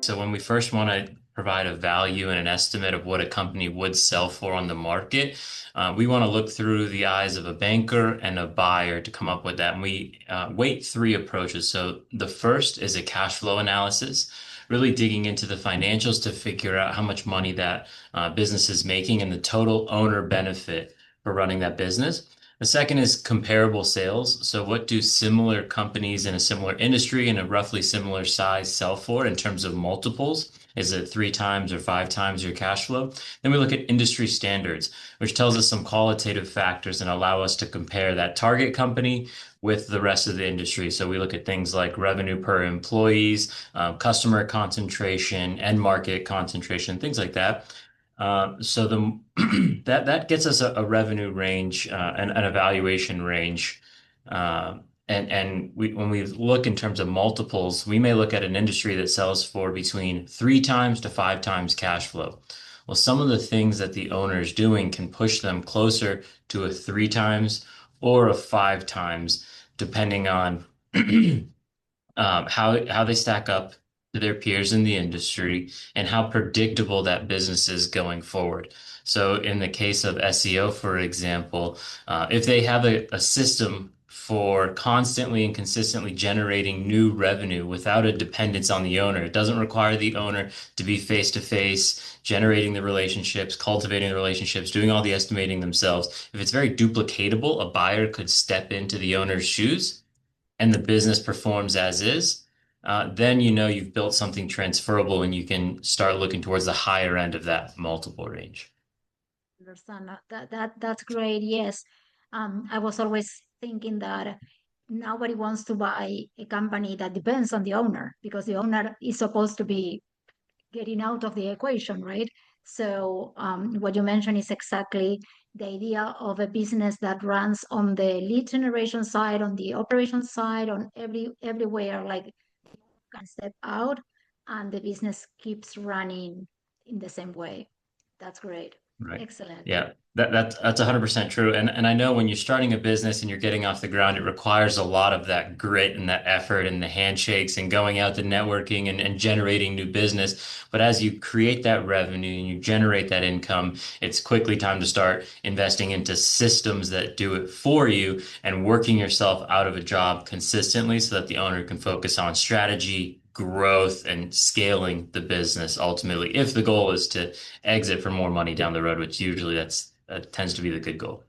So when we first want to provide a value and an estimate of what a company would sell for on the market, we want to look through the eyes of a banker and a buyer to come up with that. And we weight three approaches. So the first is a cash flow analysis, really digging into the financials to figure out how much money that business is making and the total owner benefit for running that business. The second is comparable sales. So what do similar companies in a similar industry and a roughly similar size sell for in terms of multiples? Is it three times or five times your cash flow? Then we look at industry standards, which tells us some qualitative factors and allow us to compare that target company with the rest of the industry. So we look at things like revenue per employees, customer concentration, end market concentration, things like that. So the that gets us a revenue range and an evaluation range. When we look in terms of multiples, we may look at an industry that sells for between three times to five times cash flow. Well, some of the things that the owner is doing can push them closer to a three times or a five times, depending on how they stack up to their peers in the industry and how predictable that business is going forward. So in the case of SEO, for example, if they have a system for constantly and consistently generating new revenue without a dependence on the owner, it doesn't require the owner to be face to face, generating the relationships, cultivating the relationships, doing all the estimating themselves. If it's very duplicatable, a buyer could step into the owner's shoes and the business performs as is, then you know you've built something transferable and you can start looking towards the higher end of that multiple range. Understand that's great. Yes. I was always thinking that nobody wants to buy a company that depends on the owner because the owner is supposed to be getting out of the equation, right? So what you mentioned is exactly the idea of a business that runs on the lead generation side, on the operation side, on everywhere, like can step out and the business keeps running in the same way. That's great. Right. Excellent. Yeah, that's 100% true. And I know when you're starting a business and you're getting off the ground, it requires a lot of that grit and that effort and the handshakes and going out to networking and generating new business. But as you create that revenue and you generate that income, it's quickly time to start investing into systems that do it for you and working yourself out of a job consistently so that the owner can focus on strategy, growth, and scaling the business ultimately, if the goal is to exit for more money down the road, which usually that tends to be the good goal.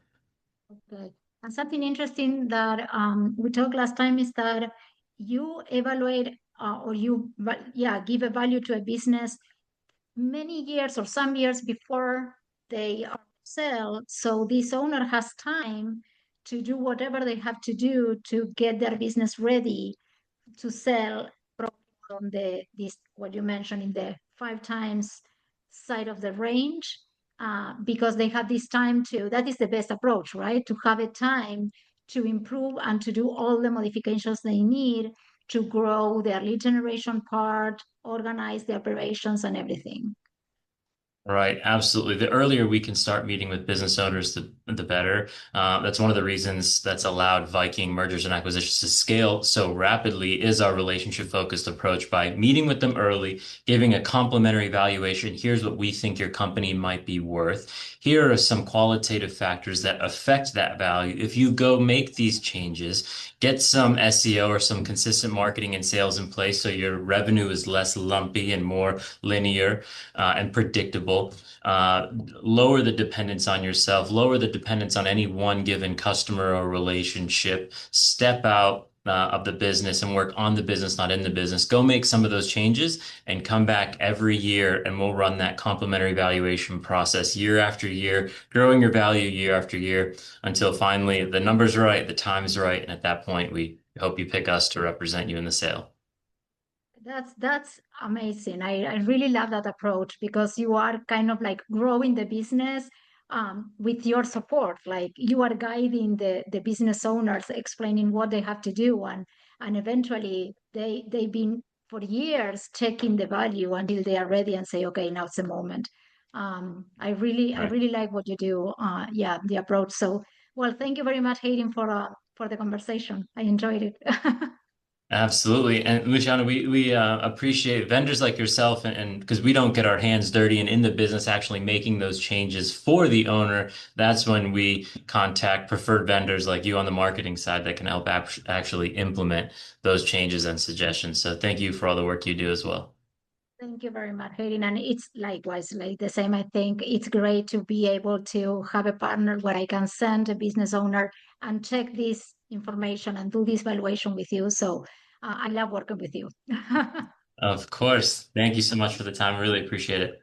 Okay. And something interesting that we talked last time is that you evaluate or yeah, give a value to a business many years or some years before they are sell. So this owner has time to do whatever they have to do to get their business ready to sell on the this what you mentioned in the five times side of the range, because they have this time to, that is the best approach, right? To have a time to improve and to do all the modifications they need to grow their lead generation part, organize the operations and everything. Right, absolutely. The earlier we can start meeting with business owners, the better. That's one of the reasons that's allowed Viking mergers and acquisitions to scale so rapidly is our relationship-focused approach by meeting with them early, giving a complimentary valuation. Here's what we think your company might be worth. Here are some qualitative factors that affect that value. If you go make these changes, get some SEO or some consistent marketing and sales in place so your revenue is less lumpy and more linear and predictable. Lower the dependence on yourself, lower the dependence on any one given customer or relationship, step out of the business and work on the business, not in the business. Go make some of those changes and come back every year and we'll run that complementary valuation process year after year, growing your value year after year until finally the number's right, the time's right, and at that point we hope you pick us to represent you in the sale. That's amazing. I really love that approach because you are kind of like growing the business with your support. Like you are guiding the business owners, explaining what they have to do, and eventually they've been for years checking the value until they are ready and say, okay, now it's the moment. I Right. really like what you do. Yeah, the approach. So well, thank you very much, Hayden, for the conversation. I enjoyed it. Absolutely. And Luciano, we appreciate vendors like yourself and because we don't get our hands dirty and in the business actually making those changes for the owner. That's when we contact preferred vendors like you on the marketing side that can help actually implement those changes and suggestions. So thank you for all the work you do as well. Thank you very much, Hayden. And it's likewise like the same. I think it's great to be able to have a partner where I can send a business owner and check this information and do this valuation with you. So I love working with you. Of course. Thank you so much for the time. I really appreciate it.